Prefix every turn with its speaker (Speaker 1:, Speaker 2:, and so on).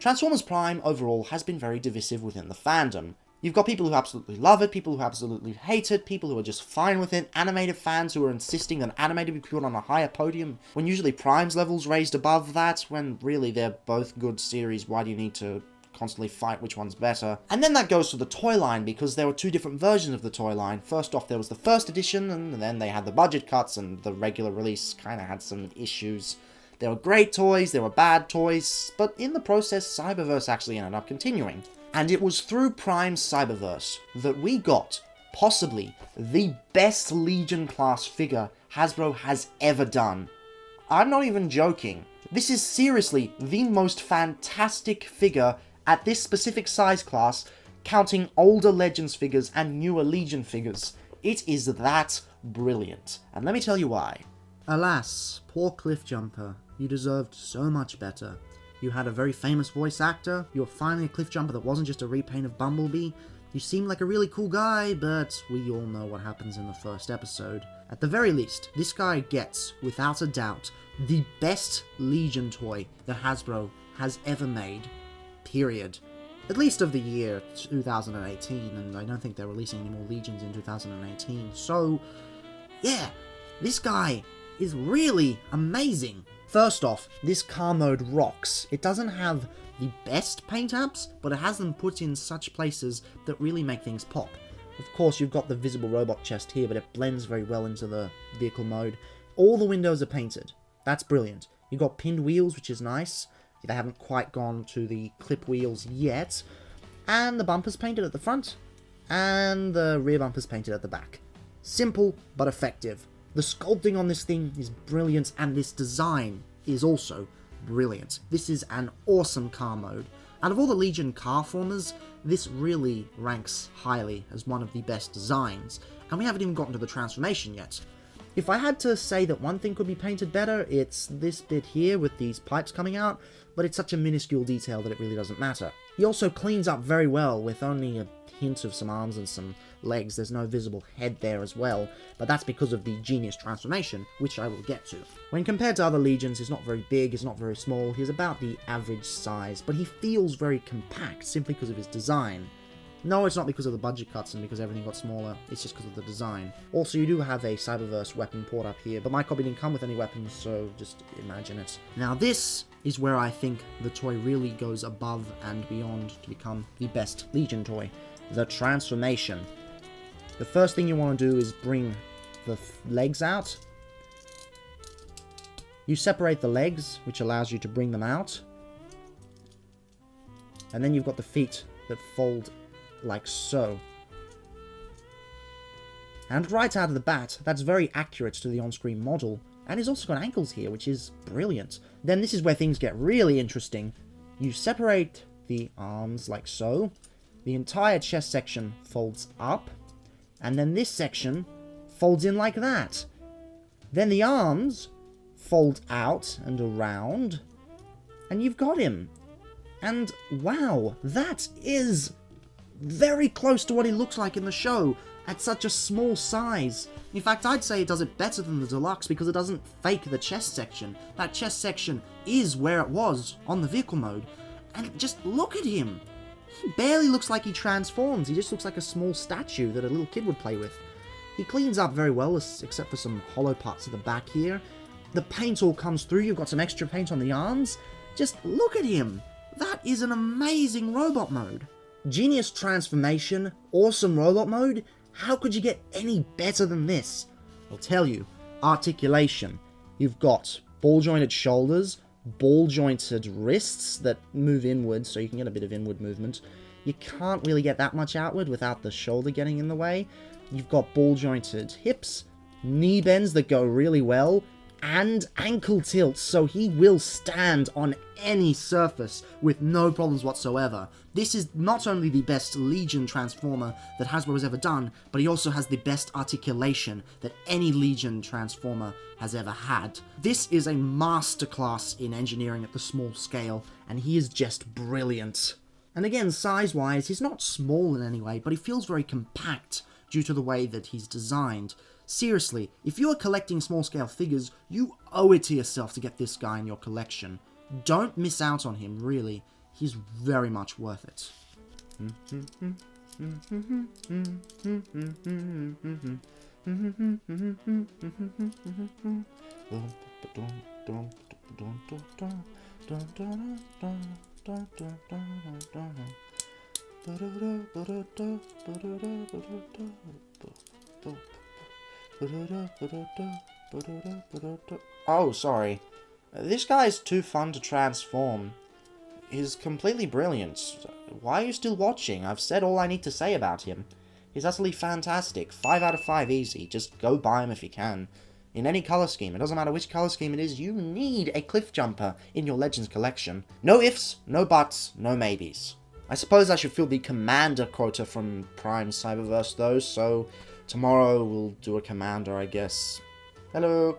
Speaker 1: Transformers Prime overall has been very divisive within the fandom. You've got people who absolutely love it, people who absolutely hate it, people who are just fine with it, animated fans who are insisting that animated be put on a higher podium, when usually Prime's level's raised above that, when really they're both good series, why do you need to constantly fight which one's better? And then that goes to the toy line, because there were two different versions of the toy line. First off, there was the first edition, and then they had the budget cuts, and the regular release kind of had some issues. There were great toys, there were bad toys, but in the process, Cyberverse actually ended up continuing. And it was through Prime's Cyberverse that we got, possibly, the best Legion class figure Hasbro has ever done. I'm not even joking. This is seriously the most fantastic figure at this specific size class, counting older Legends figures and newer Legion figures. It is that brilliant. And let me tell you why. Alas, poor Cliffjumper. You deserved so much better. You had a very famous voice actor, you were finally a Cliffjumper that wasn't just a repaint of Bumblebee, you seemed like a really cool guy, but we all know what happens in the first episode. At the very least, this guy gets, without a doubt, the best Legion toy that Hasbro has ever made. Period. At least of the year 2018, and I don't think they're releasing any more Legions in 2018, so yeah, this guy is really amazing. First off, this car mode rocks. It doesn't have the best paint apps, but it has them put in such places that really make things pop. Of course, you've got the visible robot chest here, but it blends very well into the vehicle mode. All the windows are painted. That's brilliant. You've got pinned wheels, which is nice. They haven't quite gone to the clip wheels yet. And the bumper's painted at the front, and the rear bumper's painted at the back. Simple, but effective. The sculpting on this thing is brilliant, and this design is also brilliant. This is an awesome car mode. Out of all the Legion car formers, this really ranks highly as one of the best designs, and we haven't even gotten to the transformation yet. If I had to say that one thing could be painted better, it's this bit here with these pipes coming out, but it's such a minuscule detail that it really doesn't matter. He also cleans up very well with only a hint of some arms and some legs. There's no visible head there as well, but that's because of the genius transformation, which I will get to. When compared to other Legions, he's not very big, he's not very small, he's about the average size, but he feels very compact simply because of his design. No, it's not because of the budget cuts and because everything got smaller, it's just because of the design. Also, you do have a Cyberverse weapon port up here, but my copy didn't come with any weapons, so just imagine it. Now this is where I think the toy really goes above and beyond to become the best Legion toy. The transformation. The first thing you want to do is bring the legs out. You separate the legs, which allows you to bring them out. And then you've got the feet that fold like so. And right out of the bat, that's very accurate to the on-screen model, and he's also got ankles here, which is brilliant. Then this is where things get really interesting. You separate the arms like so, the entire chest section folds up, and then this section folds in like that. Then the arms fold out and around, and you've got him. And wow, that is very close to what he looks like in the show, at such a small size. In fact, I'd say it does it better than the Deluxe because it doesn't fake the chest section. That chest section is where it was on the vehicle mode. And just look at him. He barely looks like he transforms. He just looks like a small statue that a little kid would play with. He cleans up very well, except for some hollow parts at the back here. The paint all comes through. You've got some extra paint on the arms. Just look at him. That is an amazing robot mode. Genius transformation, awesome robot mode. How could you get any better than this? I'll tell you. Articulation. You've got ball-jointed shoulders, ball-jointed wrists that move inward, so you can get a bit of inward movement. You can't really get that much outward without the shoulder getting in the way. You've got ball-jointed hips, knee bends that go really well, and ankle tilts, so he will stand on any surface with no problems whatsoever. This is not only the best Legion Transformer that Hasbro has ever done, but he also has the best articulation that any Legion Transformer has ever had. This is a masterclass in engineering at the small scale, and he is just brilliant. And again, size-wise, he's not small in any way, but he feels very compact due to the way that he's designed. Seriously, if you are collecting small-scale figures, you owe it to yourself to get this guy in your collection. Don't miss out on him, really. He's very much worth it. Oh, sorry. This guy's too fun to transform. He's completely brilliant. Why are you still watching? I've said all I need to say about him. He's utterly fantastic. 5 out of 5 easy. Just go buy him if you can. In any color scheme. It doesn't matter which color scheme it is. You need a Cliffjumper in your Legends collection. No ifs, no buts, no maybes. I suppose I should fill the Commander quota from Prime Cyberverse though, so tomorrow we'll do a Commander, I guess. Hello.